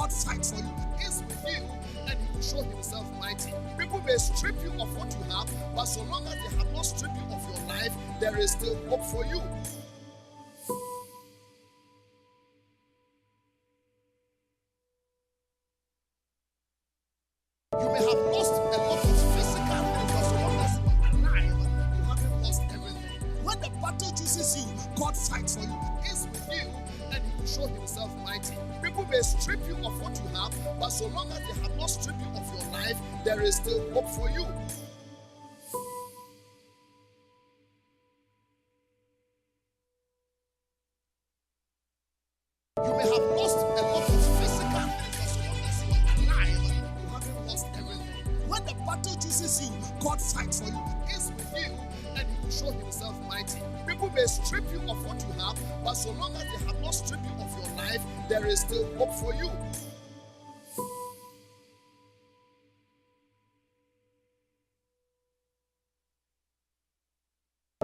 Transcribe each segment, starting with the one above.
God fight for you. Is with you, and He will show Himself mighty. People may strip you of what you have, but so long as they have not stripped you of your life, there is still hope for you. You may have lost a lot of physical things, but so long as you are alive, you haven't lost everything. When the battle chooses you, God fights for you. Is with you, and He will show Himself mighty. People may strip you of what you have, but so long as they have not stripped you of your life, there is still hope for you. You may have lost a lot of physical things, but so long as you are alive, you haven't lost everything. When the battle chooses you, God fights for you. Is with you, and He will show Himself mighty. People may strip you of what you have, but so long as they have not stripped you of your life, there is still hope for you.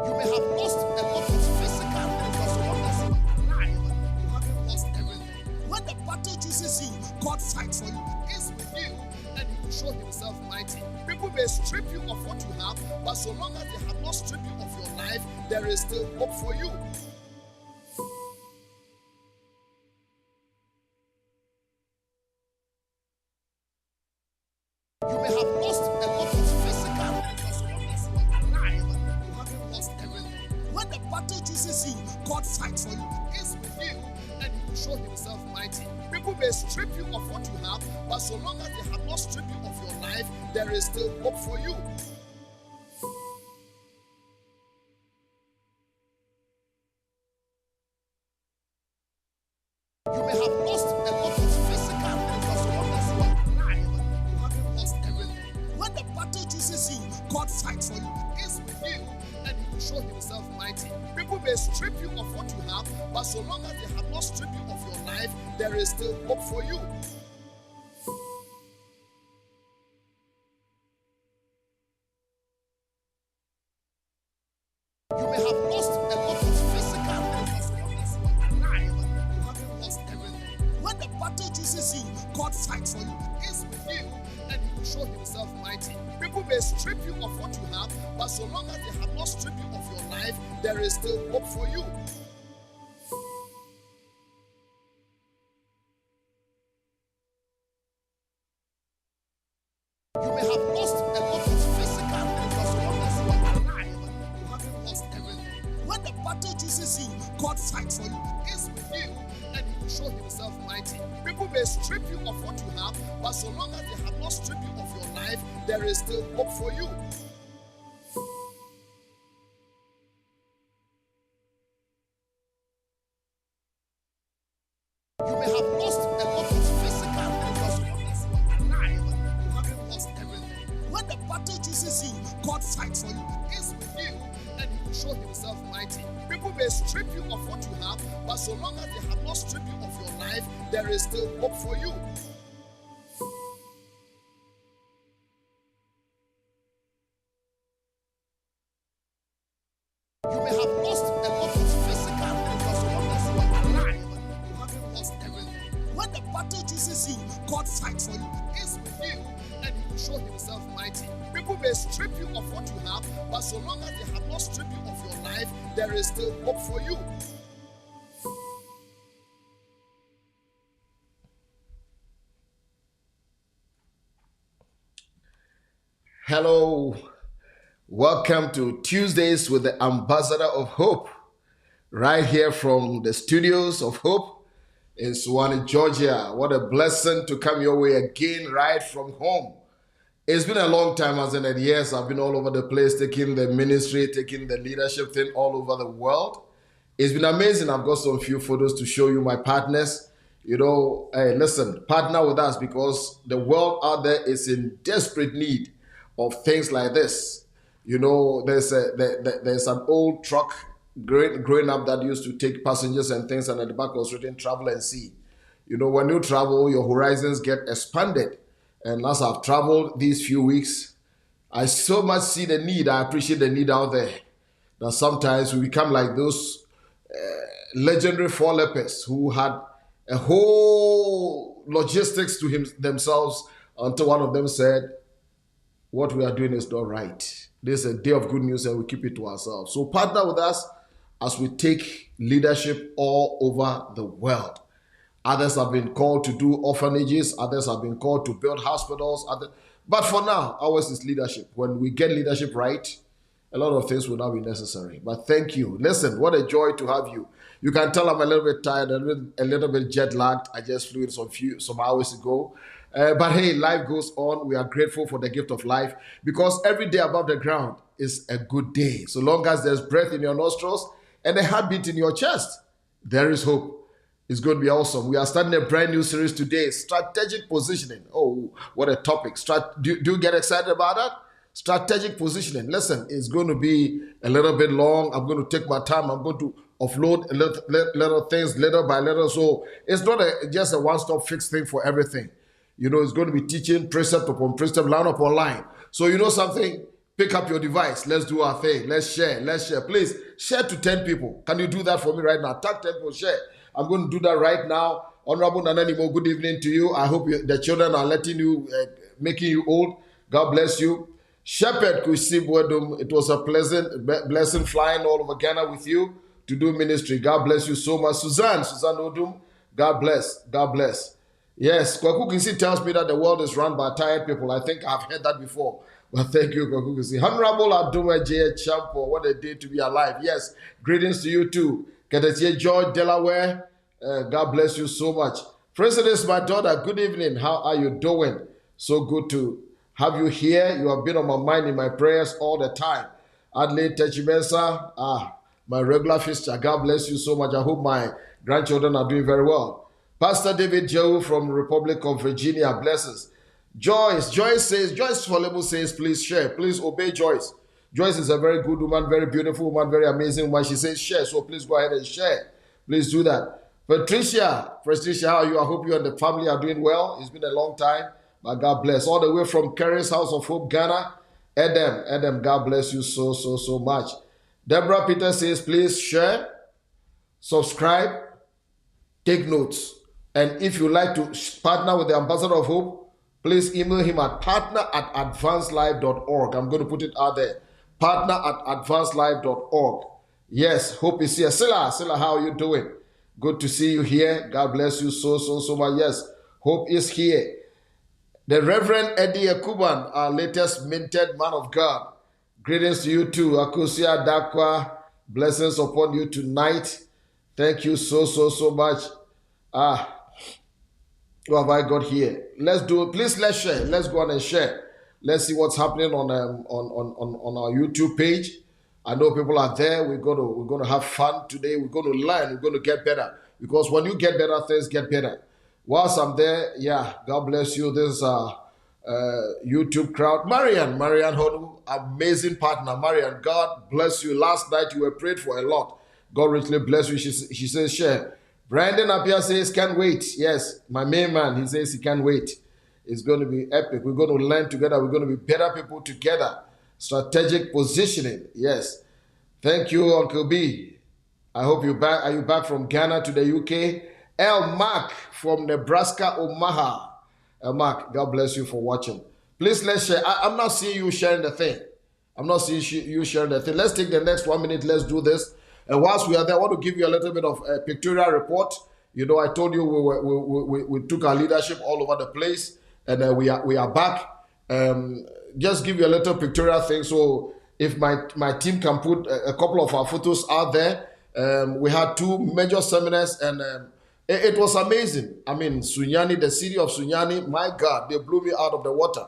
You may have lost a lot of physical things, but so long as you are alive, you haven't lost everything. When the battle chooses you, God fights for you. Is with you, and He will show Himself mighty. People may strip you of what you have, but so long as they have not stripped you of your life, there is still hope for you. You may have lost a lot of physical things, but so long as you are alive, you haven't lost everything. When the battle chooses you, God fights for you. Is with you, and He will show Himself mighty. People may strip you of what you have, but so long as they have not stripped you of your life, there is still hope for you. You may have lost a lot of physical things, but so long as you are alive, you haven't lost everything. When the battle chooses you, God fights for you. Is with you, and He will show Himself mighty. People may strip you of what you have, but so long as they have not stripped you of your life, there is still hope for you. You may have lost a lot of physical things, but so long as you are alive, you haven't lost everything. When the battle chooses you, God fights for you. Is with you, and He will show Himself mighty. People may strip you of what you have, but so long as they have not stripped you of your life, there is still hope for you. You may have lost a lot of physical things, but so long as you are alive, you haven't lost everything. When the battle chooses you, God fights for you. Is with you, and He will show Himself mighty. People may strip you of what you have, but so long as they have not stripped you of your life, there is still hope for you. You may have lost a lot of physical things, but so long as you are alive, you haven't lost everything. When the battle chooses you, God fights for you. Is with you, and He will show Himself mighty. People may strip you of what you have, but so long as they have not stripped you of your life, there is still hope for you. You may have lost a lot of physical things, but so long as you are alive, you haven't lost everything. When the battle chooses you, God fights for you. Is with you, and He will show Himself mighty. People may strip you of what you have, but so long as they have not stripped you of your life, there is still hope for you. Hello, welcome to Tuesdays with the Ambassador of Hope, right here from the studios of Hope in Suwanee, Georgia. What a blessing to come your way again, right from home. It's been a long time, hasn't it? Yes, I've been all over the place, taking the ministry, taking the leadership thing all over the world. It's been amazing. I've got some few photos to show you, my partners. Hey, listen, partner with us because the world out there is in desperate need of things like this. There's an old truck growing up that used to take passengers and things, and at the back was written "Travel and See." When you travel, your horizons get expanded. And as I've traveled these few weeks, I so much see the need. I appreciate the need out there. That sometimes we become like those legendary four lepers who had a whole logistics to themselves until one of them said, what we are doing is not right. This is a day of good news and we keep it to ourselves. So partner with us as we take leadership all over the world. Others have been called to do orphanages. Others have been called to build hospitals. But for now, ours is leadership. When we get leadership right, a lot of things will not be necessary. But thank you. Listen, what a joy to have you. You can tell I'm a little bit tired, a little bit jet lagged. I just flew in some hours ago. But hey, life goes on. We are grateful for the gift of life because every day above the ground is a good day. So long as there's breath in your nostrils and a heartbeat in your chest, there is hope. It's going to be awesome. We are starting a brand new series today, strategic positioning. Oh, what a topic. Do you get excited about that? Strategic positioning. Listen, it's going to be a little bit long. I'm going to take my time. I'm going to offload little things little by little. So it's not just a one-stop fix thing for everything. It's going to be teaching precept upon precept, line upon line. So you know something? Pick up your device. Let's do our thing. Let's share. Please, share to 10 people. Can you do that for me right now? Tag 10 people, share. I'm going to do that right now. Honorable Nananimo, good evening to you. I hope the children are making you old. God bless you. Shepherd Kusibwedum, it was a pleasant blessing flying all over Ghana with you to do ministry. God bless you so much. Suzanne Odum, God bless. Yes, Kwaku Kisi tells me that the world is run by tired people. I think I've heard that before. But thank you, Kwaku Kisi. Honorable Abdullah J. Champo, what a day to be alive. Yes, greetings to you too. Kedetie George, Delaware, God bless you so much. President, my daughter, good evening. How are you doing? So good to have you here. You have been on my mind in my prayers all the time. Adelaide Techimensa, my regular fixture. God bless you so much. I hope my grandchildren are doing very well. Pastor David Joe from Republic of Virginia, blessings. Joyce Folebo says, please share. Please obey Joyce. Joyce is a very good woman, very beautiful woman, very amazing woman. She says share, so please go ahead and share. Please do that. Patricia, how are you? I hope you and the family are doing well. It's been a long time, but God bless. All the way from Kerry's House of Hope, Ghana. Adam, God bless you so much. Deborah Peter says, please share, subscribe, take notes. And if you like to partner with the Ambassador of Hope, please email him at partner@advancedlife.org. I'm going to put it out there. Partner@advancedlife.org. Yes, Hope is here. Silla, how are you doing? Good to see you here. God bless you so much. Yes, Hope is here. The Reverend Eddie Akuban, our latest minted man of God. Greetings to you too. Akusia Dakwa, blessings upon you tonight. Thank you so much. What have I got here? Let's do it. Please let's share. Let's go on and share. Let's see what's happening on our YouTube page. I know people are there. We're going to have fun today. We're going to learn. We're going to get better. Because when you get better, things get better. Whilst I'm there, God bless you. This is YouTube crowd. Marian Honu, amazing partner. Marian, God bless you. Last night you were prayed for a lot. God richly bless you. She says share. Brandon Appiah says can't wait. Yes, my main man, he says he can't wait. It's going to be epic. We're going to learn together. We're going to be better people together. Strategic positioning. Yes. Thank you, Uncle B. I hope you're back. Are you back from Ghana to the UK? El Mark from Nebraska, Omaha. El Mark, God bless you for watching. Please let's share. I'm not seeing you sharing the thing. Let's take the next 1 minute. Let's do this. And whilst we are there, I want to give you a little bit of a pictorial report. I told you we took our leadership all over the place, and we are back. Just give you a little pictorial thing. So if my team can put a couple of our photos out there, we had 2 major seminars, and it was amazing. I mean, Sunyani, the city of Sunyani, my God, they blew me out of the water.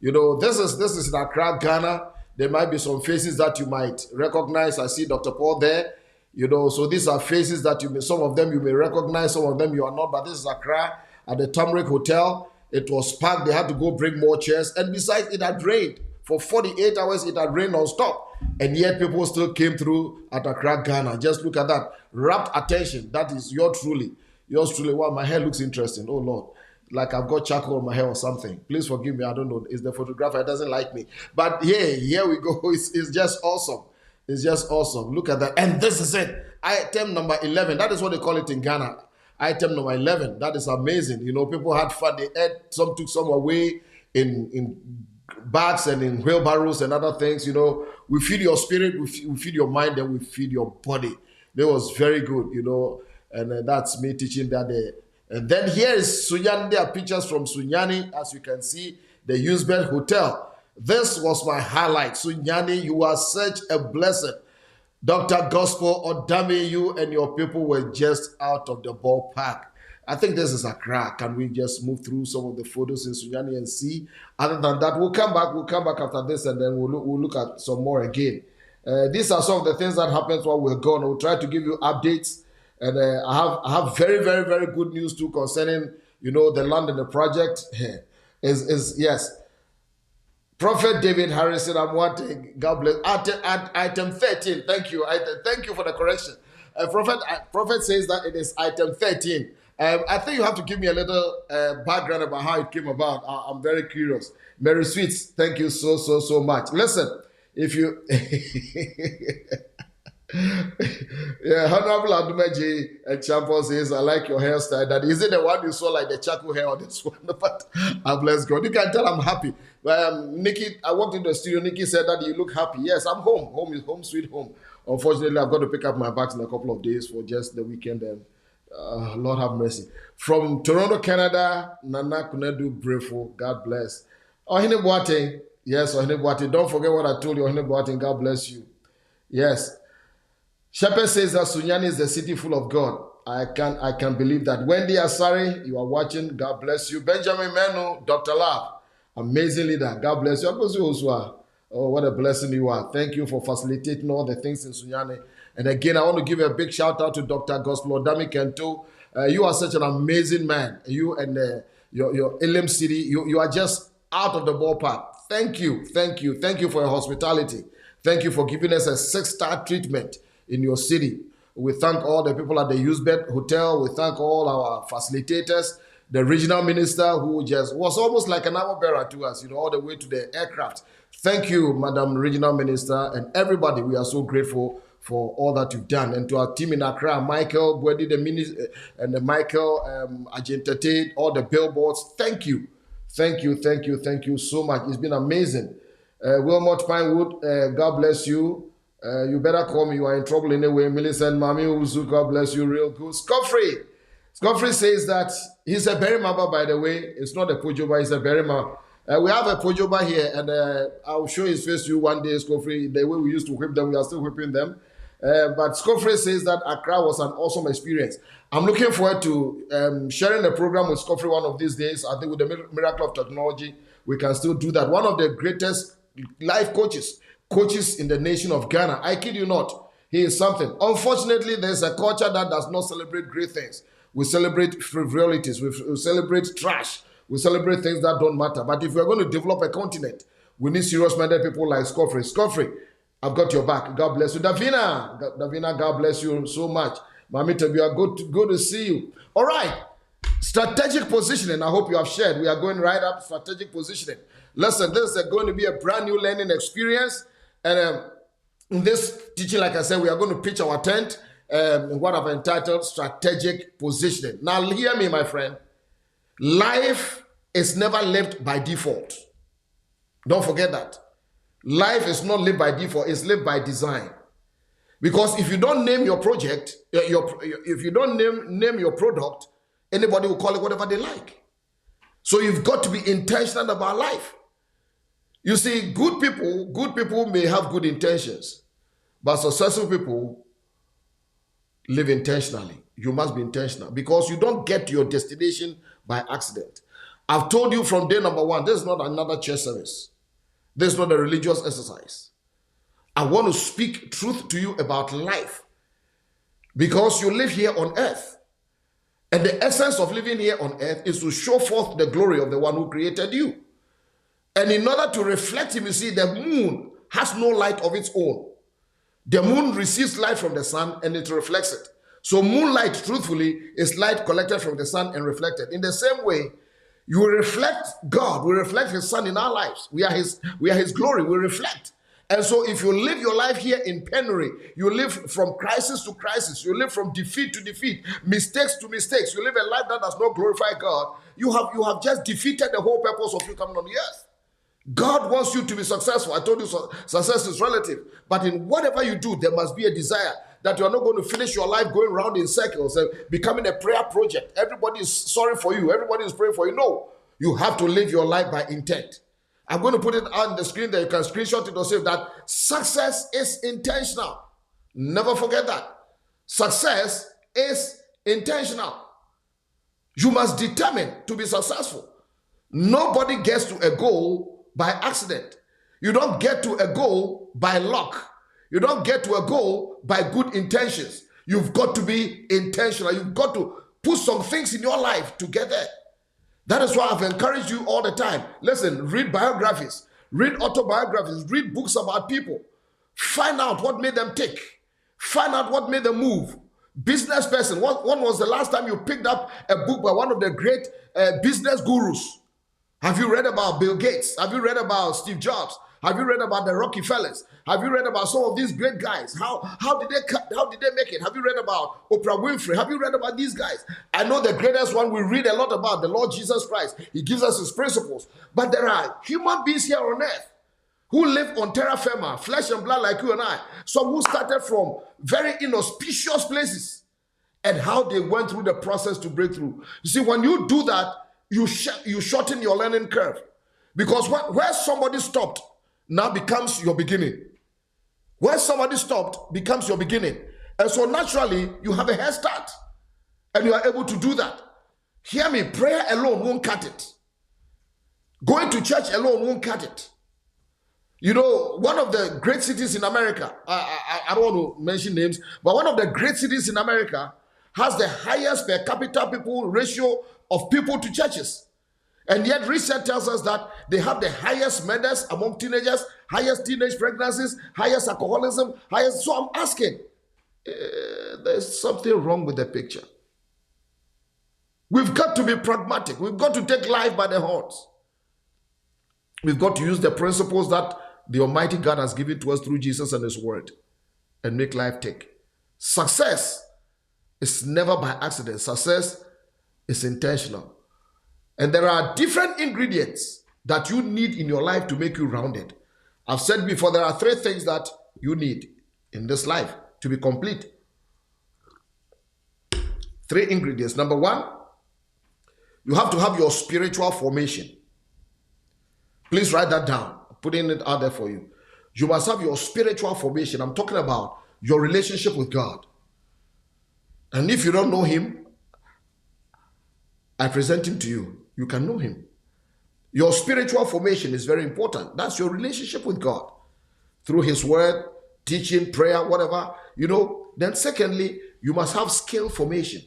This is in Accra, Ghana. There might be some faces that you might recognize. I see Dr. Paul there. So these are faces that some of them you may recognize, some of them you are not. But this is Accra at the Tamrick Hotel. It was packed. They had to go bring more chairs. And besides, it had rained. For 48 hours, it had rained non-stop. And yet people still came through at Accra, Ghana. Just look at that. Rapt attention. That is yours truly. Wow, my hair looks interesting. Oh, Lord. Like I've got charcoal on my hair or something. Please forgive me. I don't know. It's the photographer. It doesn't like me. But here we go. It's just awesome. It's just awesome. Look at that. And this is it. Item number 11. That is what they call it in Ghana. item number 11. That is amazing. People had fun. They ate, some took some away in bags and in wheelbarrows and other things. We feed your spirit, we feed your mind, and we feed your body. That was very good, and that's me teaching that day. And then here is Sunyani. There are pictures from Sunyani, as you can see, the Usbed Hotel. This was my highlight. Sunyani, you are such a blessing. Dr. Gospel Odame, you and your people were just out of the ballpark. I think this is Accra. Can we just move through some of the photos in Sunyani and see? Other than that, we'll come back after this, and then we'll look at some more again. These are some of the things that happens while we're gone. We'll try to give you updates. And I have very, very, very good news too concerning, the land and the project. Yes. Prophet David Harrison, I'm wanting, God bless. Item 13, thank you. Thank you for the correction. Prophet says that it is item 13. I think you have to give me a little background about how it came about. I'm very curious. Mary Sweets, thank you so much. Listen, if you... Yeah, Honorable Adumeji and Champo says, I like your hairstyle. That is it the one you saw like the charcoal hair or this one? But I bless God. You can tell I'm happy. Nikki, I walked into the studio. Nikki said that you look happy. Yes, I'm home. Home is home, sweet home. Unfortunately, I've got to pick up my bags in a couple of days for just the weekend. And Lord have mercy. From Toronto, Canada, Nana Kunedu Brefo. God bless. Ohine Boateng. Yes, Ohine Boateng. Don't forget what I told you, Ohine Boateng. God bless you. Yes. Shepherd says that Sunyani is the city full of God. I can believe that. Wendy Asari, you are watching. God bless you. Benjamin Menu, Dr. Love, amazing leader. God bless you. Oh, what a blessing you are. Thank you for facilitating all the things in Sunyani. And again, I want to give a big shout out to Dr. Gospel Odami Kento. You are such an amazing man. You and your Elim City, you are just out of the ballpark. Thank you for your hospitality. Thank you for giving us a 6-star treatment in your city. We thank all the people at the Usbed Hotel. We thank all our facilitators, the regional minister who just was almost like an armor bearer to us, all the way to the aircraft. Thank you, Madam Regional Minister, and everybody. We are so grateful for all that you've done. And to our team in Accra, Michael Bwedi, the minister, and Michael Agentate, all the billboards. Thank you so much. It's been amazing. Wilmot Pinewood, God bless you. You better call me. You are in trouble anyway. Millicent Mami Uzu, God bless you. Real good. Scoffrey says that he's a Berima, by the way. It's not a Pujoba, he's a Berima. We have a Pujoba here, and I'll show his face to you one day, Scoffrey. The way we used to whip them, we are still whipping them. But Scoffrey says that Accra was an awesome experience. I'm looking forward to sharing a program with Scoffrey one of these days. I think with the miracle of technology, we can still do that. One of the greatest life coaches in the nation of Ghana. I kid you not. He is something. Unfortunately, there's a culture that does not celebrate great things. We celebrate frivolities. We celebrate trash. We celebrate things that don't matter. But if we're going to develop a continent, we need serious-minded people like Scoffrey. Scoffrey, I've got your back. God bless you. Davina, God bless you so much. Mami Tabia, good to see you. All right. Strategic positioning. I hope you have shared. We are going right up strategic positioning. Listen, this is going to be a brand new learning experience. And in this teaching, like I said, we are going to pitch our tent in what I've entitled strategic positioning. Now, hear me, my friend. Life is never lived by default. Don't forget that. Life is not lived by default. It's lived by design. Because if you don't name your project, if you don't name your product, anybody will call it whatever they like. So you've got to be intentional about life. You see, good people may have good intentions, but successful people live intentionally. You must be intentional because you don't get to your destination by accident. I've told you from day number one, this is not another church service. This is not a religious exercise. I want to speak truth to you about life because you live here on earth. And the essence of living here on earth is to show forth the glory of the one who created you. And in order to reflect him, you see, the moon has no light of its own. The moon receives light from the sun and it reflects it. So moonlight, truthfully, is light collected from the sun and reflected. In the same way, you reflect God, we reflect his son in our lives. We are his glory, we reflect. And so if you live your life here in penury, you live from crisis to crisis, you live from defeat to defeat, mistakes to mistakes, you live a life that does not glorify God, you have just defeated the whole purpose of you coming on the earth. God wants you to be successful. I told you success is relative. But in whatever you do, there must be a desire that you are not going to finish your life going around in circles and becoming a prayer project. Everybody is sorry for you. Everybody is praying for you. No, you have to live your life by intent. I'm going to put it on the screen that you can screenshot it or save that. Success is intentional. Never forget that. Success is intentional. You must determine to be successful. Nobody gets to a goal by accident. You don't get to a goal by luck. You don't get to a goal by good intentions. You've got to be intentional. You've got to put some things in your life together. That is why I've encouraged you all the time. Listen, read biographies, read autobiographies, read books about people. Find out what made them tick. Find out what made them move. Business person. When was the last time you picked up a book by one of the great business gurus? Have you read about Bill Gates? Have you read about Steve Jobs? Have you read about the Rockefellers? Have you read about some of these great guys? How did they make it? Have you read about Oprah Winfrey? Have you read about these guys? I know the greatest one we read a lot about, the Lord Jesus Christ. He gives us his principles. But there are human beings here on earth who live on terra firma, flesh and blood like you and I. Some who started from very inauspicious places and how they went through the process to break through. You see, when you do that, you shorten your learning curve. Because where somebody stopped now becomes your beginning. Where somebody stopped becomes your beginning. And so naturally, you have a head start. And you are able to do that. Hear me, prayer alone won't cut it. Going to church alone won't cut it. You know, one of the great cities in America, I don't want to mention names, but one of the great cities in America has the highest per capita people ratio of people to churches. And yet research tells us that they have the highest murders among teenagers, highest teenage pregnancies, highest alcoholism, highest. So I'm asking, there's something wrong with the picture. We've got to be pragmatic. We've got to take life by the horns. We've got to use the principles that the Almighty God has given to us through Jesus and his word and make life tick. Success is never by accident. Success is intentional. And there are different ingredients that you need in your life to make you rounded. I've said before, there are 3 things that you need in this life to be complete. 3 ingredients. Number 1, you have to have your spiritual formation. Please write that down. I'm putting it out there for you. You must have your spiritual formation. I'm talking about your relationship with God. And if you don't know him, I present him to you. You can know him. Your spiritual formation is very important. That's your relationship with God. Through his word, teaching, prayer, whatever. You know, then secondly, you must have skill formation.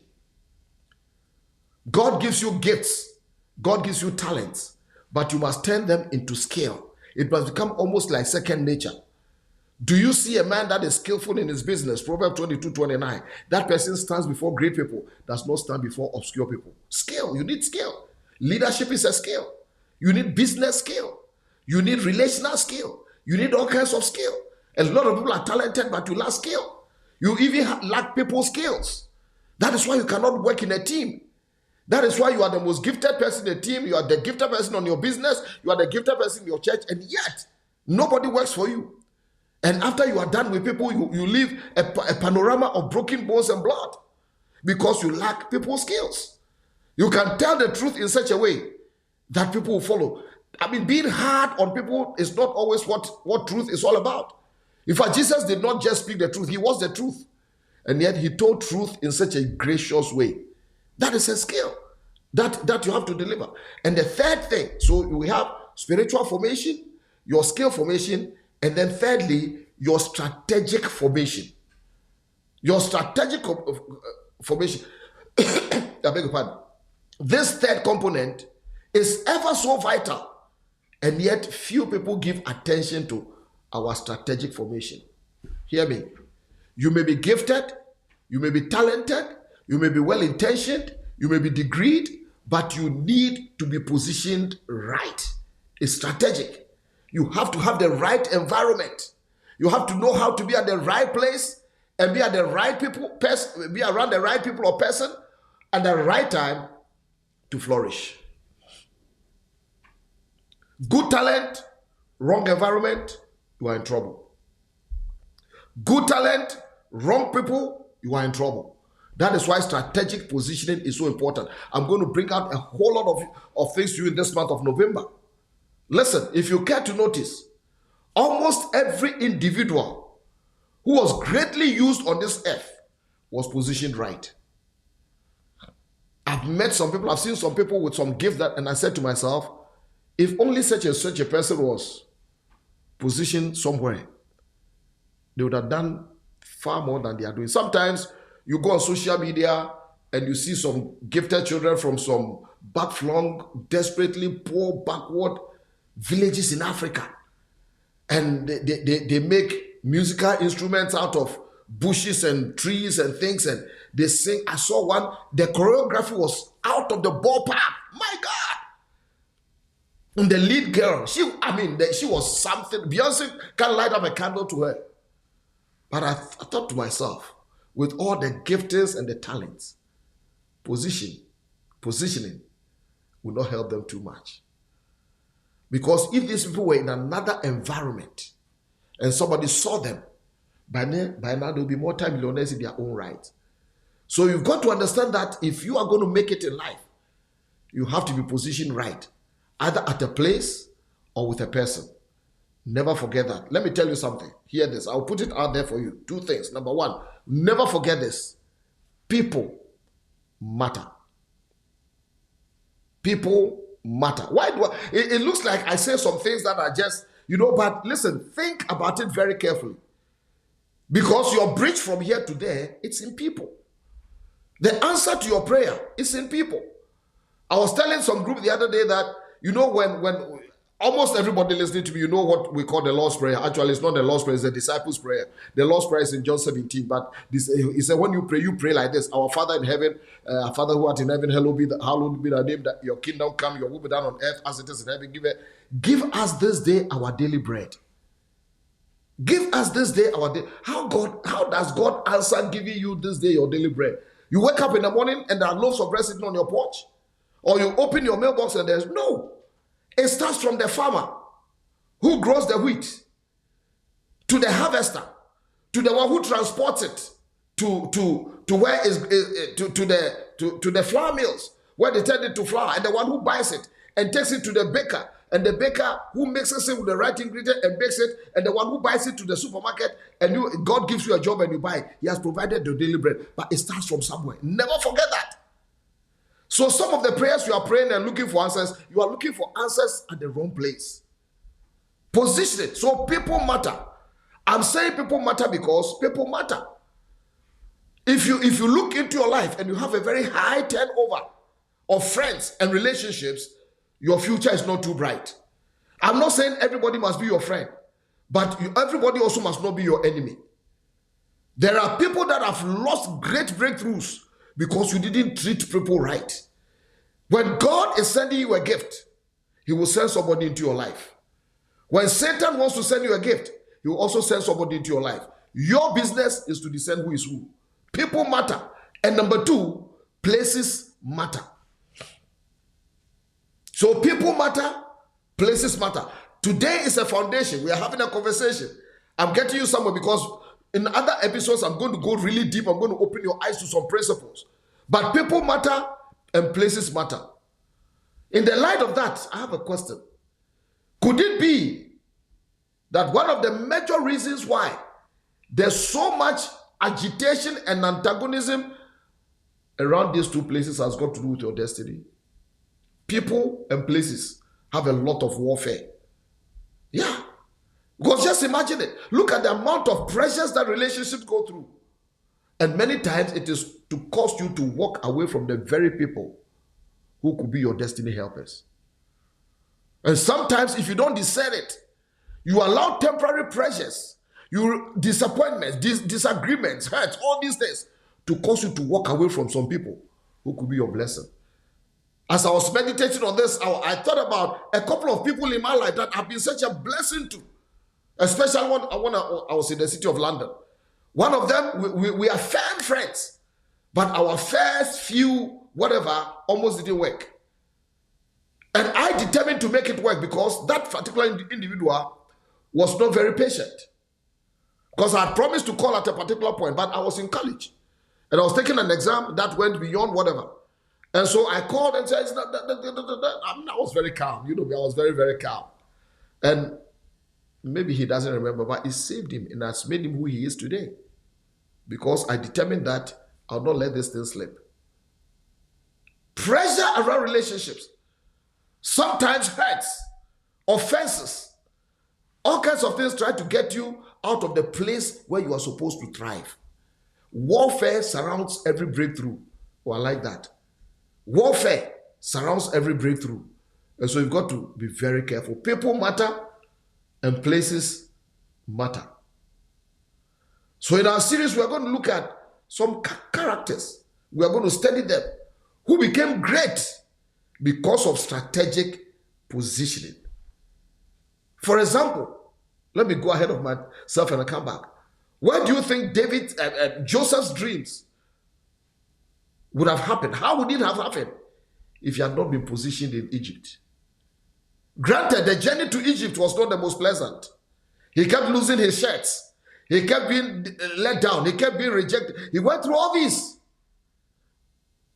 God gives you gifts. God gives you talents. But you must turn them into skill. It must become almost like second nature. Do you see a man that is skillful in his business? Proverbs 22:29. That person stands before great people, does not stand before obscure people. Skill. You need skill. Leadership is a skill. You need business skill. You need relational skill. You need all kinds of skill. A lot of people are talented, but you lack skill. You even lack people skills. That is why you cannot work in a team. That is why you are the most gifted person in a team. You are the gifted person on your business. You are the gifted person in your church. And yet, nobody works for you. And after you are done with people, you leave a panorama of broken bones and blood because you lack people skills. You can tell the truth in such a way that people will follow. I mean, being hard on people is not always what truth is all about. In fact, Jesus did not just speak the truth. He was the truth. And yet he told truth in such a gracious way. That is a skill that you have to deliver. And the third thing, so we have spiritual formation, your skill formation, and then thirdly, your strategic formation. Your strategic formation. I beg your pardon. This third component is ever so vital, and yet few people give attention to our strategic formation. Hear me. You may be gifted, you may be talented, you may be well-intentioned, you may be degreed, but you need to be positioned right. It's strategic. You have to have the right environment. You have to know how to be at the right place and be at the right people, be around the right people or person at the right time to flourish. Good talent, wrong environment, you are in trouble. Good talent, wrong people, you are in trouble. That is why strategic positioning is so important. I'm going to bring out a whole lot of things to you in this month of November. Listen, if you care to notice, almost every individual who was greatly used on this earth was positioned right. I've met some people, I've seen some people with some gift and I said to myself, if only such a person was positioned somewhere, they would have done far more than they are doing. Sometimes you go on social media and you see some gifted children from some back-flung, desperately poor, backward villages in Africa. And they make musical instruments out of bushes and trees and things, and they sing. I saw one, the choreography was out of the ballpark. My God. And the lead girl, she was something. Beyonce can light up a candle to her. But I thought to myself, with all the giftings and the talents, positioning will not help them too much. Because if these people were in another environment and somebody saw them, by now they'll be multi-millionaires in their own right. So you've got to understand that if you are going to make it in life, you have to be positioned right, either at a place or with a person. Never forget that. Let me tell you something. Hear this. I'll put it out there for you. Two things. Number one, never forget this. People matter. People matter. Why do it looks like I say some things that are just, but listen, think about it very carefully. Because your bridge from here to there, it's in people. The answer to your prayer is in people. I was telling some group the other day that, when almost everybody listening to me, what we call the Lord's Prayer. Actually, it's not the Lord's Prayer, it's the disciples' prayer. The Lord's Prayer is in John 17, but he said, when you pray like this: Our Father in heaven, our Father who art in heaven, hallowed be thy name, that your kingdom come, your will be done on earth as it is in heaven. Give us this day our daily bread. Give us this day our day. How does God answer giving you this day your daily bread? You wake up in the morning and there are loaves of bread sitting on your porch, or you open your mailbox and there's no. It starts from the farmer who grows the wheat, to the harvester, to the one who transports it to where is to the flour mills where they turn it to flour, and the one who buys it and takes it to the baker, and the baker who mixes it with the right ingredient and bakes it, and the one who buys it to the supermarket, and God gives you a job and you buy it. He has provided the daily bread, but it starts from somewhere. Never forget that. So some of the prayers you are praying and looking for answers, you are looking for answers at the wrong place. Position it. So people matter. I'm saying people matter because people matter. If you look into your life and you have a very high turnover of friends and relationships, your future is not too bright. I'm not saying everybody must be your friend, but everybody also must not be your enemy. There are people that have lost great breakthroughs because you didn't treat people right. When God is sending you a gift, he will send somebody into your life. When Satan wants to send you a gift, he will also send somebody into your life. Your business is to discern who is who. People matter. And number two, places matter. So people matter, places matter. Today is a foundation. We are having a conversation. I'm getting you somewhere because in other episodes, I'm going to go really deep. I'm going to open your eyes to some principles. But people matter and places matter. In the light of that, I have a question. Could it be that one of the major reasons why there's so much agitation and antagonism around these two places has got to do with your destiny? People and places have a lot of warfare. Yeah. Because just imagine it. Look at the amount of pressures that relationships go through. And many times it is to cause you to walk away from the very people who could be your destiny helpers. And sometimes if you don't discern it, you allow temporary pressures, disappointments, disagreements, hurts, all these things to cause you to walk away from some people who could be your blessing. As I was meditating on this, I thought about a couple of people in my life that have been such a blessing to. Especially when I was in the city of London. One of them, we are firm friends, but our first few whatever almost didn't work. And I determined to make it work because that particular individual was not very patient. Because I had promised to call at a particular point, but I was in college. And I was taking an exam that went beyond whatever. And so I called and said, I was very calm. You know me, I was very, very calm. And maybe he doesn't remember, but it saved him and has made him who he is today. Because I determined that I'll not let this thing slip. Pressure around relationships sometimes hurts, offenses, all kinds of things try to get you out of the place where you are supposed to thrive. Warfare surrounds every breakthrough. Oh, I like that. Warfare surrounds every breakthrough. And so you've got to be very careful. People matter and places matter. So in our series, we are going to look at some characters. We are going to study them who became great because of strategic positioning. For example, let me go ahead of myself and I come back. Where do you think Joseph's dreams would have happened? How would it have happened if he had not been positioned in Egypt? Granted, the journey to Egypt was not the most pleasant. He kept losing his shirts. He kept being let down. He kept being rejected. He went through all this.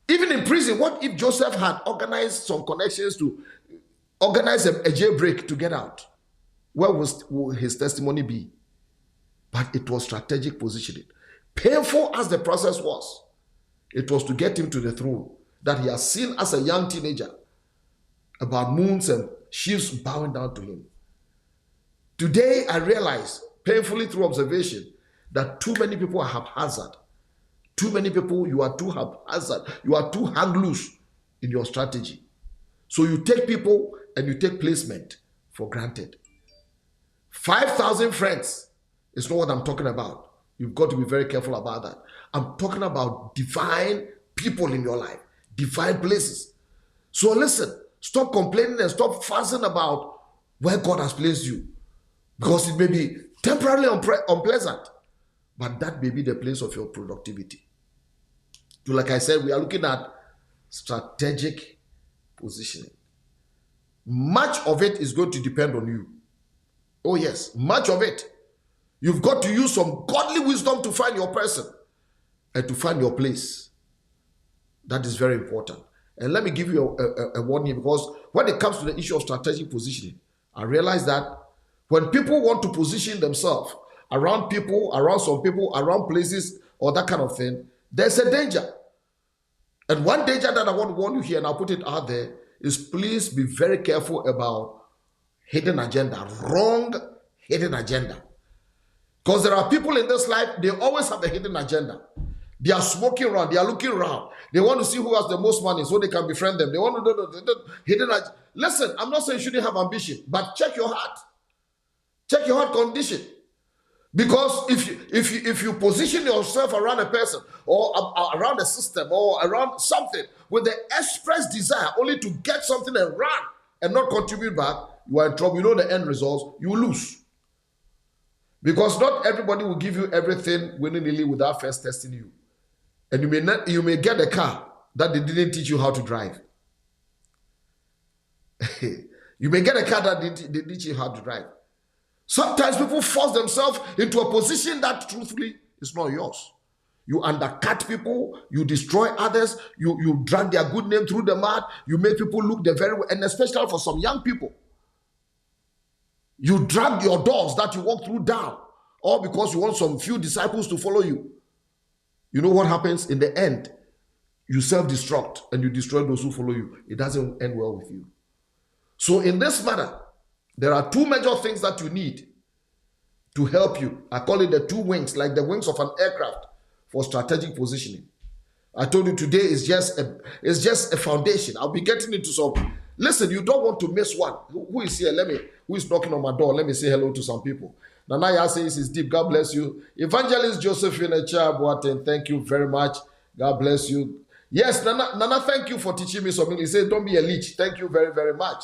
Even in prison, what if Joseph had organized some connections to organize a jailbreak to get out? Where would his testimony be? But it was strategic positioning. Painful as the process was, it was to get him to the throne that he has seen as a young teenager, about moons and sheaves bowing down to him. Today, I realize, painfully through observation, that too many people are haphazard. Too many people, you are too haphazard. You are too hang loose in your strategy. So you take people and you take placement for granted. 5,000 friends is not what I'm talking about. You've got to be very careful about that. I'm talking about divine people in your life, divine places. So listen, stop complaining and stop fussing about where God has placed you. Because it may be temporarily unpleasant, but that may be the place of your productivity. So like I said, we are looking at strategic positioning. Much of it is going to depend on you. Oh yes, much of it. You've got to use some godly wisdom to find your person and to find your place. That is very important. And let me give you a warning, because when it comes to the issue of strategic positioning, I realize that when people want to position themselves around people, around some people, around places, or that kind of thing, there's a danger. And one danger that I want to warn you here, and I'll put it out there, is please be very careful about hidden agenda, wrong hidden agenda. Because there are people in this life, they always have a hidden agenda. They are smoking around, they are looking around. They want to see who has the most money so they can befriend them. They want to do hidden agenda. Listen, I'm not saying you shouldn't have ambition, but check your heart. Check your heart condition. Because if you position yourself around a person or around a system or around something with the express desire only to get something and run and not contribute back, you are in trouble. You know the end results, you will lose. Because not everybody will give you everything willingly without first testing you. And you may get a car that they didn't teach you how to drive. You may get a car that they didn't teach you how to drive. Sometimes people force themselves into a position that truthfully is not yours. You undercut people, you destroy others, you drag their good name through the mud, you make people look the very way, and especially for some young people. You drag your doors that you walk through down, all because you want some few disciples to follow you. You know what happens in the end? You self-destruct and you destroy those who follow you. It doesn't end well with you. So in this matter, there are two major things that you need to help you. I call it the two wings, like the wings of an aircraft for strategic positioning. I told you today is just a foundation. I'll be getting into some. Listen, you don't want to miss one. Who is here? Who is knocking on my door? Let me say hello to some people. Nanaya says it's deep. God bless you. Evangelist Josephine Echabuaten, thank you very much. God bless you. Yes, Nana, thank you for teaching me something. He said, don't be a leech. Thank you very, very much.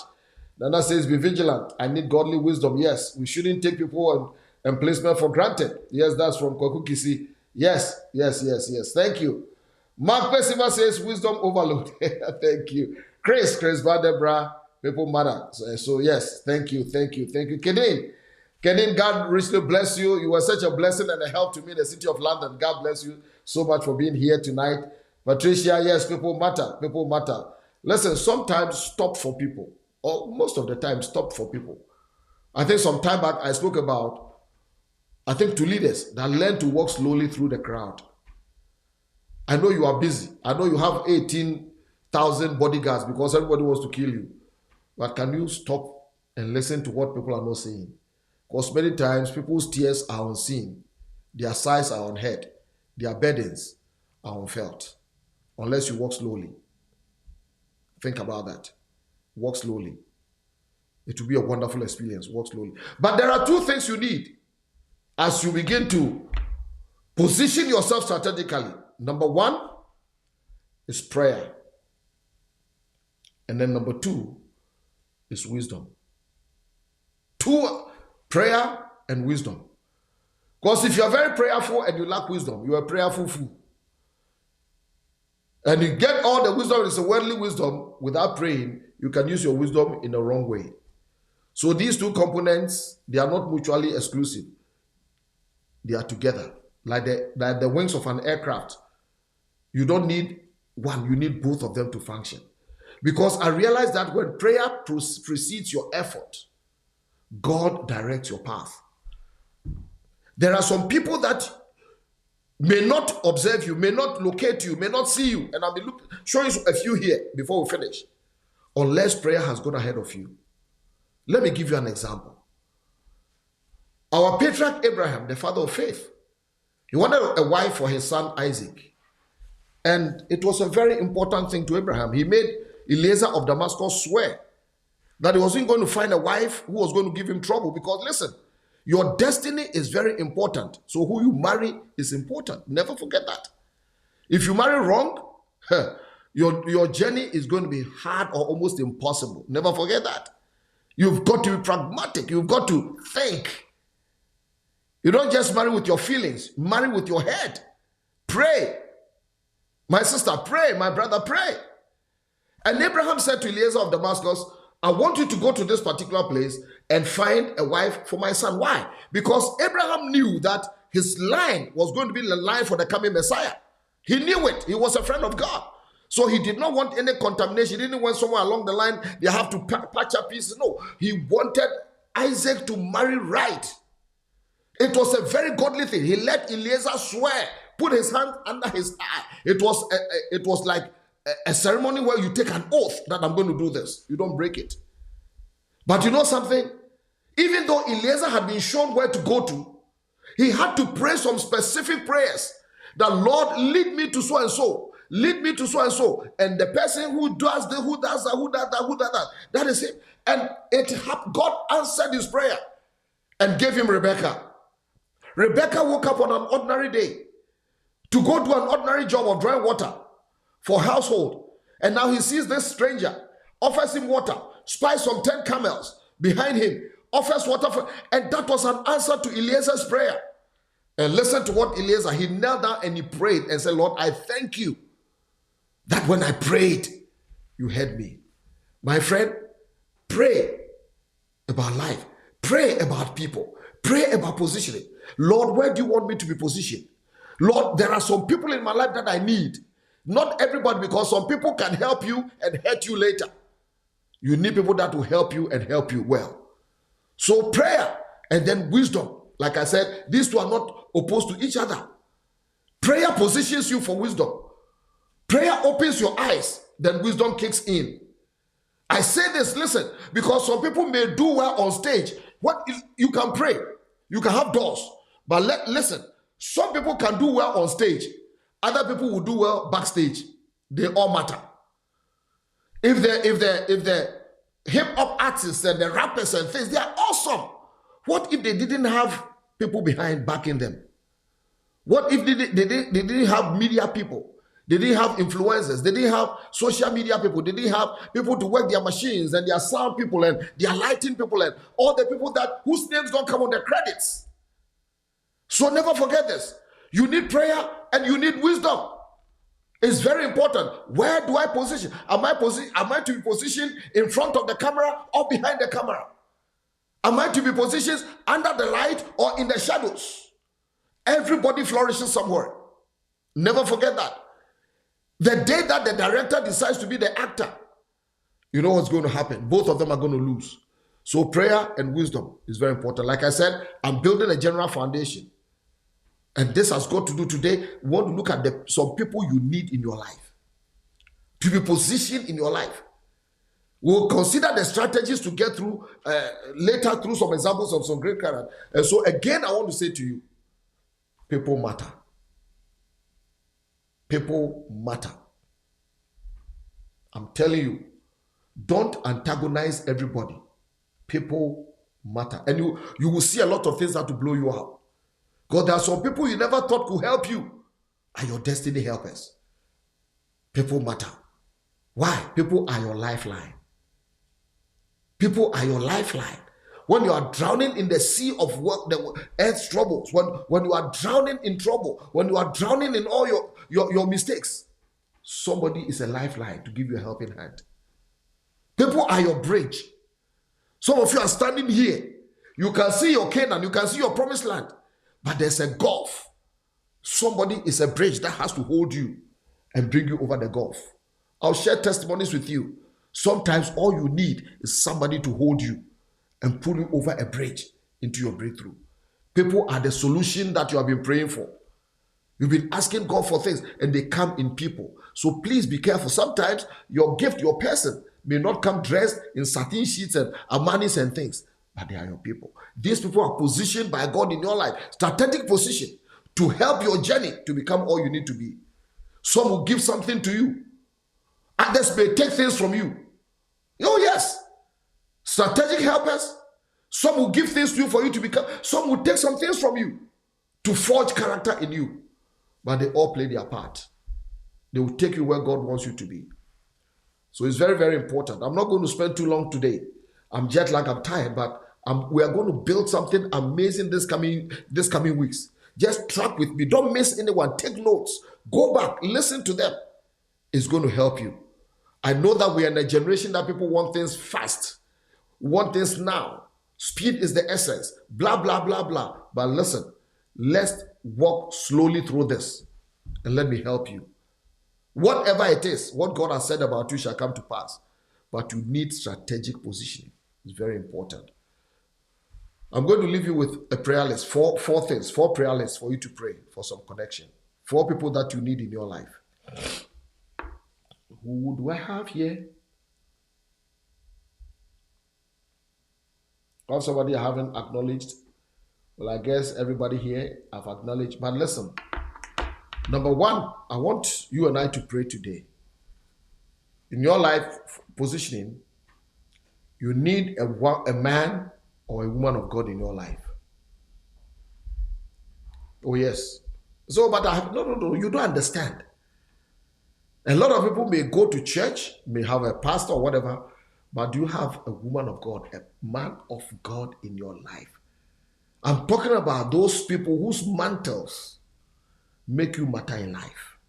Nana says, be vigilant. I need godly wisdom. Yes, we shouldn't take people and placement for granted. Yes, that's from Kwaku Kisi. Yes. Thank you. Mark Percival says, wisdom overload. Thank you. Chris Vadebra, people matter. So yes, thank you. Kedin, God richly bless you. You were such a blessing and a help to me in the city of London. God bless you so much for being here tonight. Patricia, yes, people matter. Listen, sometimes stop for people. Or most of the time, stop for people. I think some time back, I spoke about, to leaders that learn to walk slowly through the crowd. I know you are busy. I know you have 18,000 bodyguards because everybody wants to kill you. But can you stop and listen to what people are not saying? Because many times people's tears are unseen. Their sighs are unheard. Their burdens are unfelt. Unless you walk slowly. Think about that. Walk slowly. It will be a wonderful experience. Walk slowly. But there are two things you need as you begin to position yourself strategically. Number one is prayer. And then number two is wisdom. Prayer and wisdom. Because if you are very prayerful and you lack wisdom, you are a prayerful fool. And you get all the wisdom, it's a worldly wisdom, without praying, you can use your wisdom in the wrong way. So these two components, they are not mutually exclusive. They are together. Like the wings of an aircraft. You don't need one, you need both of them to function. Because I realize that when prayer precedes your effort, God directs your path. There are some people that may not observe you, may not locate you, may not see you. And I'll be showing you a few here before we finish. Unless prayer has gone ahead of you. Let me give you an example. Our patriarch Abraham, the father of faith, he wanted a wife for his son Isaac. And it was a very important thing to Abraham. He made Eliezer of Damascus swear that he wasn't going to find a wife who was going to give him trouble. Because listen, your destiny is very important. So who you marry is important. Never forget that. If you marry wrong, your journey is going to be hard or almost impossible. Never forget that. You've got to be pragmatic. You've got to think. You don't just marry with your feelings. Marry with your head. Pray. My sister, pray. My brother, pray. And Abraham said to Eliezer of Damascus, I want you to go to this particular place and find a wife for my son. Why? Because Abraham knew that his line was going to be the line for the coming Messiah. He knew it. He was a friend of God. So he did not want any contamination. He didn't want somewhere along the line they have to patch up pieces. No, he wanted Isaac to marry right. It was a very godly thing. He let Eliezer swear, put his hand under his eye. It was like a ceremony where you take an oath that I'm going to do this. You don't break it. But you know something? Even though Eliezer had been shown where to go to, he had to pray some specific prayers. The Lord, lead me to so and so. Lead me to so and so. And the person who does that, that is him. And God answered his prayer and gave him Rebekah. Rebekah woke up on an ordinary day to go do an ordinary job of drawing water for household. And now he sees this stranger, offers him water, spies some 10 camels behind him, offers water and that was an answer to Eliezer's prayer. And listen to what Eliezer, he knelt down and he prayed and said, Lord, I thank you that when I prayed, you heard me. My friend, pray about life. Pray about people. Pray about positioning. Lord, where do you want me to be positioned? Lord, there are some people in my life that I need. Not everybody, because some people can help you and hurt you later. You need people that will help you and help you well. So prayer and then wisdom. Like I said, these two are not opposed to each other. Prayer positions you for wisdom. Prayer opens your eyes, then wisdom kicks in. I say this, listen, because some people may do well on stage. You can pray, you can have doors, but listen, some people can do well on stage. Other people will do well backstage. They all matter. If the hip hop artists and the rappers and things, they are awesome. What if they didn't have people behind backing them? What if they didn't have media people? They didn't have influencers. They didn't have social media people. They didn't have people to work their machines and their sound people and their lighting people and all the people that whose names don't come on the credits. So never forget this. You need prayer and you need wisdom. It's very important. Where do I position? Am I to be positioned in front of the camera or behind the camera? Am I to be positioned under the light or in the shadows? Everybody flourishes somewhere. Never forget that. The day that the director decides to be the actor, you know what's going to happen. Both of them are going to lose. So prayer and wisdom is very important. Like I said, I'm building a general foundation. And this has got to do today. We want to look at some people you need in your life. To be positioned in your life. We'll consider the strategies to get through later through some examples of some great character. And so again, I want to say to you, people matter. People matter. I'm telling you, don't antagonize everybody. People matter. And you will see a lot of things that will blow you out. Because there are some people you never thought could help you are your destiny helpers. People matter. Why? People are your lifeline. People are your lifeline. When you are drowning in the sea of the earth's troubles, when you are drowning in trouble, when you are drowning in all your mistakes, somebody is a lifeline to give you a helping hand. People are your bridge. Some of you are standing here. You can see your Canaan, you can see your promised land, but there's a gulf. Somebody is a bridge that has to hold you and bring you over the gulf. I'll share testimonies with you. Sometimes all you need is somebody to hold you and pull you over a bridge into your breakthrough. People are the solution that you have been praying for. You've been asking God for things and they come in people. So please be careful. Sometimes your gift, your person may not come dressed in satin sheets and Armanis and things, but they are your people. These people are positioned by God in your life, strategic position to help your journey to become all you need to be. Some will give something to you. Others may take things from you. Oh yes. Strategic helpers. Some will give things to you for you to become. Some will take some things from you to forge character in you. But they all play their part. They will take you where God wants you to be. So it's very, very important. I'm not going to spend too long today. I'm jet lagged, I'm tired, but we are going to build something amazing this coming weeks. Just track with me. Don't miss anyone. Take notes. Go back. Listen to them. It's going to help you. I know that we are in a generation that people want things fast. Want things now. Speed is the essence. Blah, blah, blah, blah. But listen, let's walk slowly through this. And let me help you. Whatever it is, what God has said about you shall come to pass. But you need strategic positioning. It's very important. I'm going to leave you with a prayer list. Four things, 4 prayer lists for you to pray for some connection. 4 people that you need in your life. Who do I have here? Or somebody I haven't acknowledged. Well, I guess everybody here I've acknowledged. But listen, number 1, I want you and I to pray today. In your life positioning, you need a man or a woman of God in your life. Oh yes. So, but no, you don't understand. A lot of people may go to church, may have a pastor or whatever, but do you have a woman of God, a man of God in your life? I'm talking about those people whose mantles make you matter in life.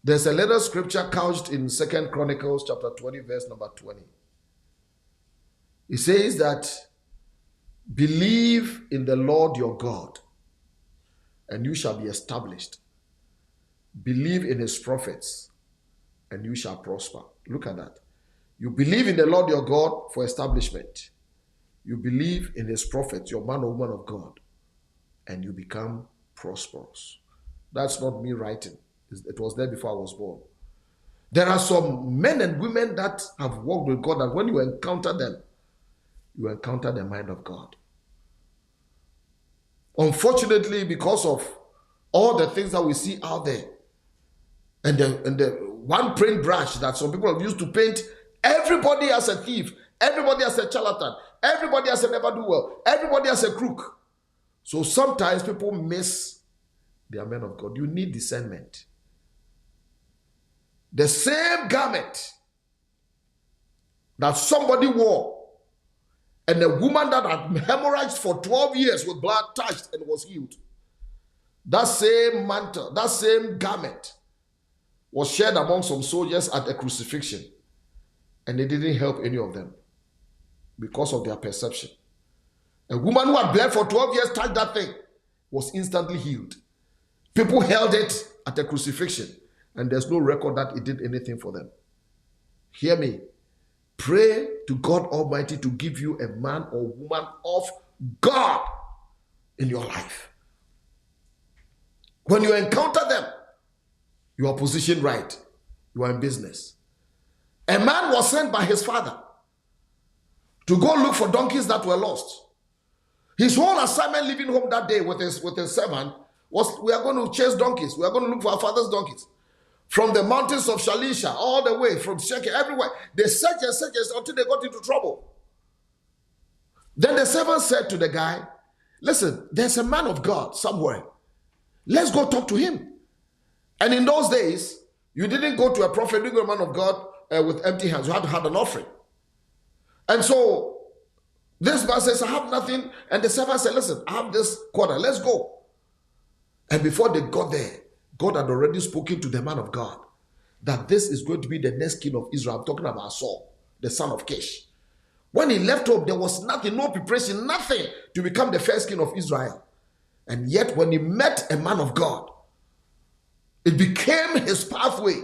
There's a little scripture couched in 2 Chronicles chapter 20, verse number 20. It says that, believe in the Lord your God, and you shall be established. Believe in his prophets, and you shall prosper. Look at that. You believe in the Lord your God for establishment. You believe in his prophets, your man or woman of God, and you become prosperous. That's not me writing. It was there before I was born. There are some men and women that have walked with God, and when you encounter them, you encounter the mind of God. Unfortunately, because of all the things that we see out there, and the one paintbrush that some people have used to paint everybody as a thief, everybody as a charlatan, everybody as a never-do-well, everybody as a crook. So sometimes people miss their men of God. You need discernment. The same garment that somebody wore, and a woman that had hemorrhaged for 12 years with blood touched and was healed. That same mantle, that same garment was shared among some soldiers at a crucifixion, and it didn't help any of them because of their perception. A woman who had bled for 12 years touched that thing, was instantly healed. People held it at a crucifixion, and there's no record that it did anything for them. Hear me. Pray to God Almighty to give you a man or woman of God in your life. When you encounter them, you are positioned right. You are in business. A man was sent by his father to go look for donkeys that were lost. His whole assignment leaving home that day with his servant was, we are going to chase donkeys. We are going to look for our father's donkeys. From the mountains of Shalisha, all the way from Sheke, everywhere. They searched and searched until they got into trouble. Then the servant said to the guy, listen, there's a man of God somewhere. Let's go talk to him. And in those days, you didn't go to a prophet, you go to a man of God with empty hands. You had to have an offering. And so this man says, I have nothing. And the servant said, listen, I have this quarter. Let's go. And before they got there, God had already spoken to the man of God that this is going to be the next king of Israel. I'm talking about Saul, the son of Kish. When he left home, there was nothing, no preparation, nothing to become the first king of Israel. And yet when he met a man of God, it became his pathway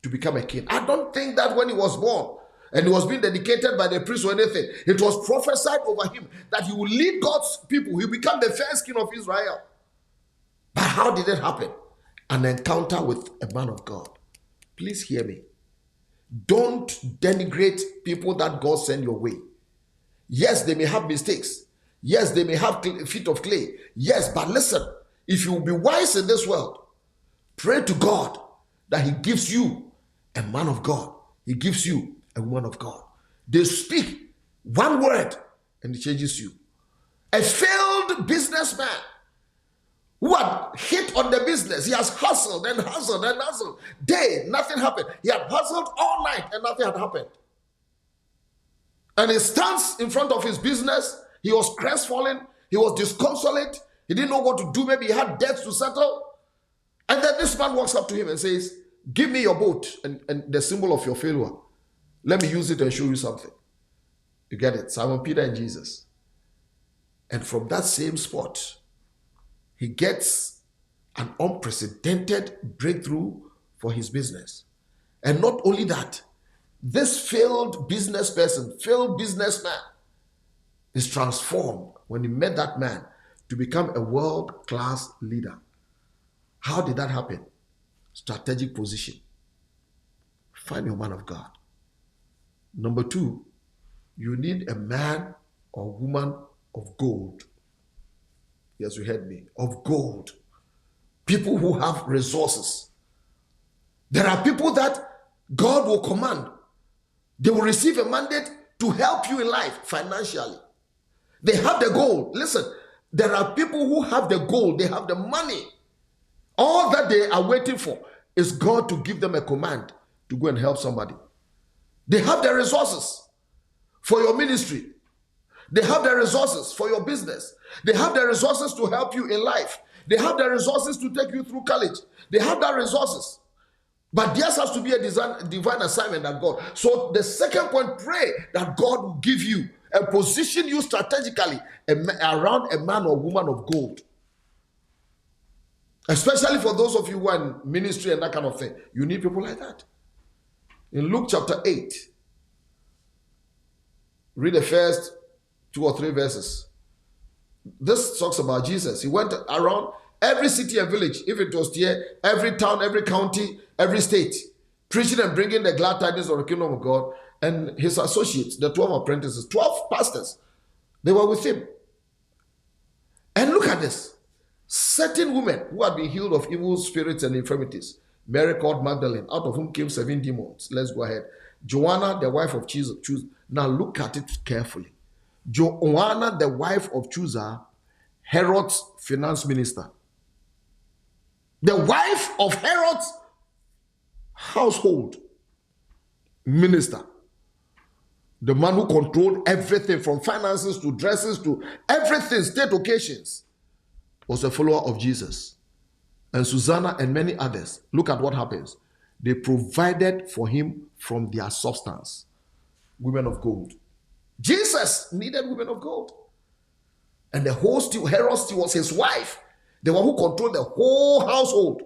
to become a king. I don't think that when he was born and he was being dedicated by the priest or anything, it was prophesied over him that he will lead God's people. He will become the first king of Israel. But how did it happen? An encounter with a man of God. Please hear me. Don't denigrate people that God sent your way. Yes, they may have mistakes. Yes, they may have feet of clay. Yes, but listen, if you will be wise in this world, pray to God that he gives you a man of God. He gives you a woman of God. They speak one word and it changes you. A failed businessman who had hit on the business. He has hustled and hustled and hustled. Day, nothing happened. He had hustled all night and nothing had happened. And he stands in front of his business. He was crestfallen. He was disconsolate. He didn't know what to do. Maybe he had debts to settle. And then this man walks up to him and says, give me your boat and the symbol of your failure. Let me use it and show you something. You get it? Simon Peter and Jesus. And from that same spot, he gets an unprecedented breakthrough for his business. And not only that, this failed business person, failed businessman, is transformed when he met that man to become a world-class leader. How did that happen? Strategic position. Find your man of God. Number two, you need a man or woman of gold. Yes, you heard me. Of gold. People who have resources. There are people that God will command. They will receive a mandate to help you in life financially. They have the gold. Listen, there are people who have the gold. They have the money. All that they are waiting for is God to give them a command to go and help somebody. They have the resources for your ministry. They have the resources for your business. They have the resources to help you in life. They have the resources to take you through college. They have the resources. But there has to be a divine assignment that God. So the second point, pray that God will give you and position you strategically around a man or woman of gold. Especially for those of you who are in ministry and that kind of thing. You need people like that. In Luke chapter 8, read the first 2 or 3 verses. This talks about Jesus. He went around every city and village, if it was here, every town, every county, every state, preaching and bringing the glad tidings of the kingdom of God. And his associates, the 12 apprentices, 12 pastors, they were with him. And look at this. Certain women who had been healed of evil spirits and infirmities, Mary called Magdalene, out of whom came 7 demons. Let's go ahead. Joanna, the wife of Chusa. Now look at it carefully. Joanna, the wife of Chusa, Herod's finance minister. The wife of Herod's household minister, the man who controlled everything from finances to dresses to everything, state occasions, was a follower of Jesus. And Susanna and many others, look at what happens. They provided for him from their substance. Women of gold. Jesus needed women of gold. And the whole Herod was his wife, the one who controlled the whole household.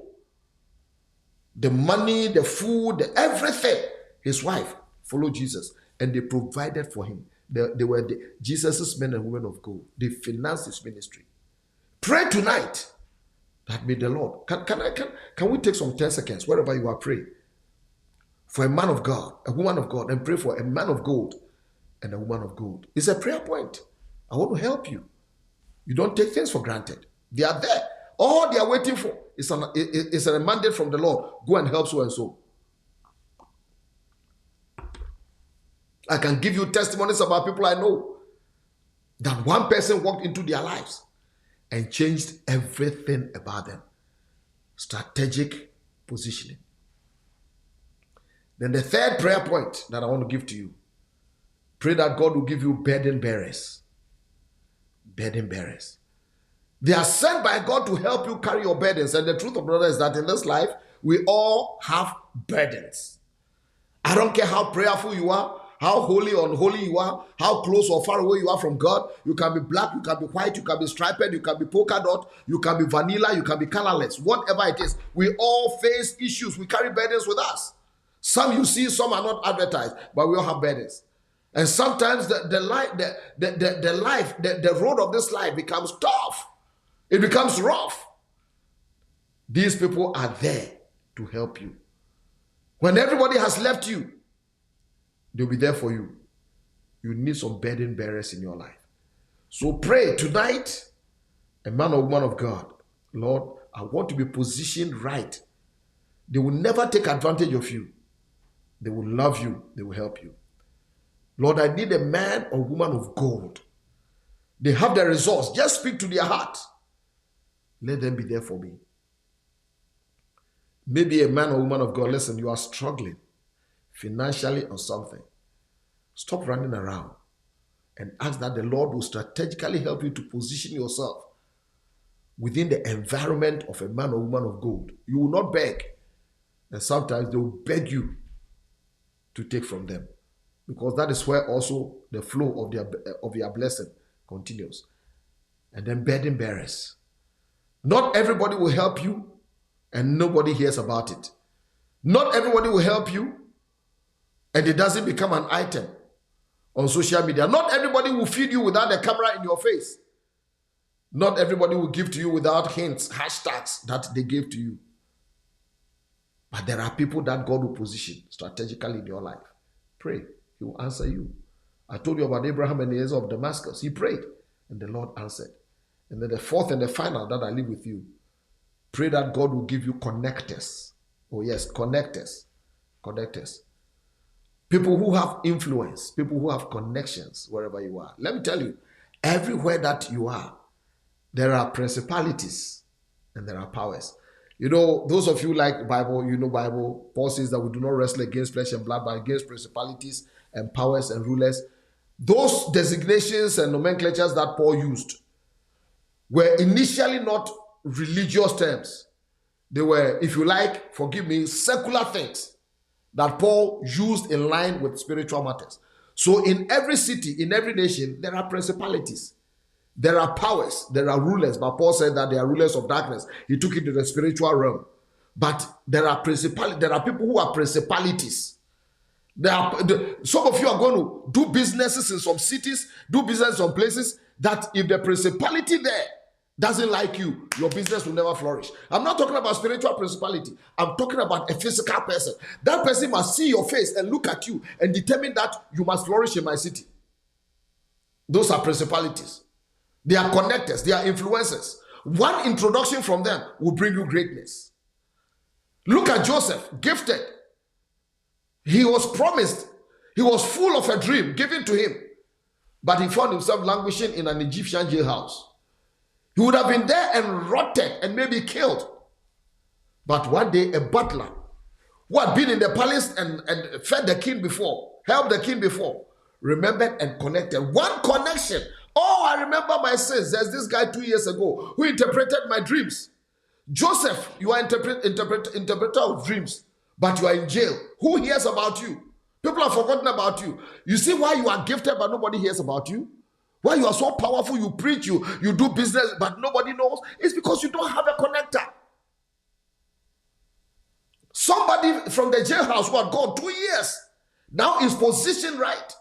The money, the food, everything. His wife followed Jesus, and they provided for him. They were Jesus' men and women of gold. They financed his ministry. Pray tonight that may the Lord. Can we take some 10 seconds wherever you are praying for a man of God, a woman of God, and pray for a man of gold and a woman of gold? It's a prayer point. I want to help you. You don't take things for granted. They are there. All they are waiting for is a mandate from the Lord. Go and help so and so. I can give you testimonies about people I know that one person walked into their lives and changed everything about them. Strategic positioning. Then the third prayer point that I want to give to you. Pray that God will give you burden bearers. Burden bearers. They are sent by God to help you carry your burdens. And the truth of the matter is that in this life, we all have burdens. I don't care how prayerful you are, how holy or unholy you are, how close or far away you are from God. You can be black, you can be white, you can be striped, you can be polka dot, you can be vanilla, you can be colorless, whatever it is. We all face issues. We carry burdens with us. Some you see, some are not advertised, but we all have burdens. And sometimes the road of this life becomes tough. It becomes rough. These people are there to help you. When everybody has left you, they'll be there for you. You need some burden bearers in your life. So pray tonight, a man or woman of God. Lord, I want to be positioned right. They will never take advantage of you. They will love you. They will help you. Lord, I need a man or woman of gold. They have the resource. Just speak to their heart. Let them be there for me. Maybe a man or woman of God, listen, you are struggling financially or something. Stop running around and ask that the Lord will strategically help you to position yourself within the environment of a man or woman of gold. You will not beg. And sometimes they will beg you to take from them, because that is where also the flow of their blessing continues. And then burden bearers. Not everybody will help you and nobody hears about it. Not everybody will help you and it doesn't become an item on social media. Not everybody will feed you without a camera in your face. Not everybody will give to you without hints, hashtags that they gave to you. But there are people that God will position strategically in your life. Pray, He will answer you. I told you about Abraham and Eliezer of Damascus. He prayed and the Lord answered. And then the fourth and the final that I leave with you, pray that God will give you connectors. Oh yes, connectors. Connectors. People who have influence, people who have connections wherever you are. Let me tell you, everywhere that you are, there are principalities and there are powers. You know, those of you like Bible, you know Bible, Paul says that we do not wrestle against flesh and blood, but against principalities and powers and rulers. Those designations and nomenclatures that Paul used were initially not religious terms. They were, if you like, forgive me, secular things that Paul used in line with spiritual matters. So in every city, in every nation, there are principalities. There are powers, there are rulers, but Paul said that they are rulers of darkness. He took it to the spiritual realm. But there are people who are principalities. Some of you are going to do businesses in some cities, do business in some places, that if the principality there doesn't like you, your business will never flourish. I'm not talking about spiritual principality. I'm talking about a physical person. That person must see your face and look at you and determine that you must flourish in my city. Those are principalities. They are connectors. They are influencers. One introduction from them will bring you greatness. Look at Joseph, gifted. He was promised. He was full of a dream given to him. But he found himself languishing in an Egyptian jailhouse. He would have been there and rotted and maybe killed. But one day a butler who had been in the palace and fed the king before, helped the king before, remembered and connected. One connection. Oh, I remember my sins. There's this guy 2 years ago who interpreted my dreams. Joseph, you are interpreter of dreams, but you are in jail. Who hears about you? People have forgotten about you. You see why you are gifted, but nobody hears about you? Why you are so powerful, you preach, you do business, but nobody knows? It's because you don't have a connector. Somebody from the jailhouse who had gone 2 years now is positioned right.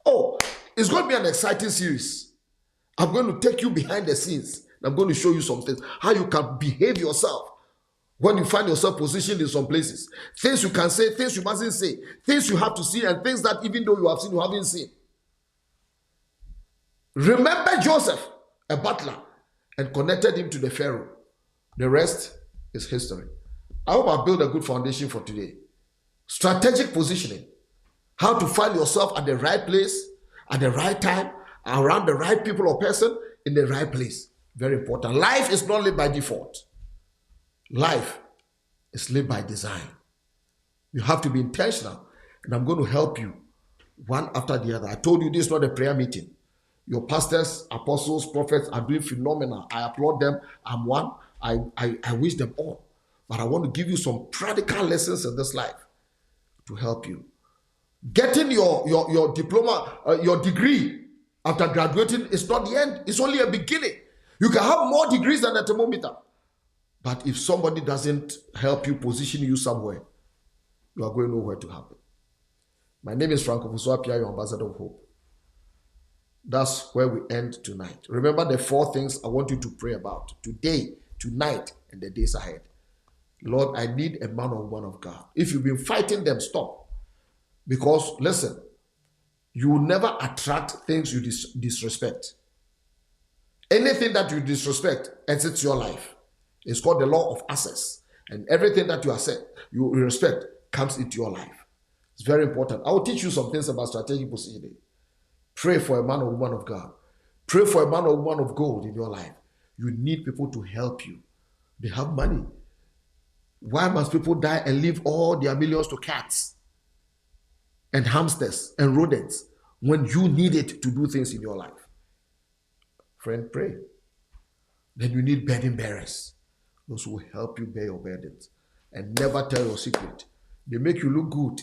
Oh, it's going to be an exciting series. I'm going to take you behind the scenes. I'm going to show you some things, how you can behave yourself when you find yourself positioned in some places. Things you can say, things you mustn't say, things you have to see, and things that even though you have seen, you haven't seen. Remember Joseph, a butler, and connected him to the Pharaoh. The rest is history. I hope I built a good foundation for today. Strategic positioning. How to find yourself at the right place, at the right time, around the right people or person, in the right place. Very important. Life is not lived by default. Life is lived by design. You have to be intentional. And I'm going to help you one after the other. I told you this is not a prayer meeting. Your pastors, apostles, prophets are doing phenomenal. I applaud them. I'm one. I wish them all. But I want to give you some practical lessons in this life to help you. Getting your diploma, your degree after graduating is not the end. It's only a beginning. You can have more degrees than a thermometer. But if somebody doesn't help you, position you somewhere, you are going nowhere to happen. My name is Ofosu-Appiah, your ambassador of hope. That's where we end tonight. Remember the 4 things I want you to pray about today, tonight, and the days ahead. Lord, I need a man or woman of God. If you've been fighting them, stop. Because, listen, you will never attract things you disrespect. Anything that you disrespect exits your life. It's called the law of access. And everything that you respect comes into your life. It's very important. I will teach you some things about strategic positioning. Pray for a man or woman of God. Pray for a man or woman of gold in your life. You need people to help you. They have money. Why must people die and leave all their millions to cats and hamsters and rodents when you need it to do things in your life? Friend, pray. Then you need burden bearers. Those who will help you bear your burdens and never tell your secret. They make you look good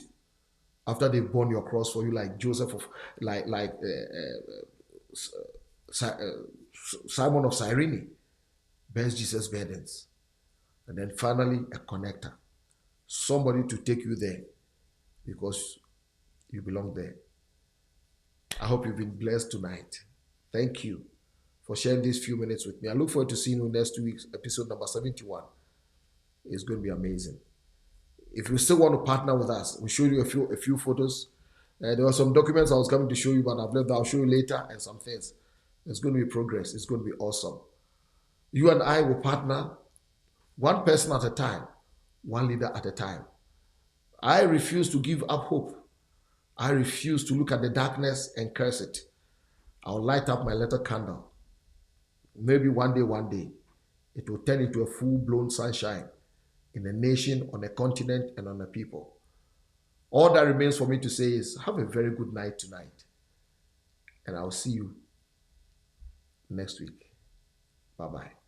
after they've borne your cross for you, like Joseph of Simon of Cyrene bears Jesus' burdens. And then finally, a connector. Somebody to take you there because you belong there. I hope you've been blessed tonight. Thank you for sharing these few minutes with me. I look forward to seeing you next 2 weeks, episode number 71. It's going to be amazing. If you still want to partner with us, we'll show you a few photos. There were some documents I was coming to show you, but I've left that. I'll show you later, and some things. It's going to be progress. It's going to be awesome. You and I will partner, one person at a time, one leader at a time. I refuse to give up hope. I refuse to look at the darkness and curse it. I'll light up my little candle. Maybe one day, it will turn into a full-blown sunshine in a nation, on a continent, and on a people. All that remains for me to say is, have a very good night tonight. And I'll see you next week. Bye-bye.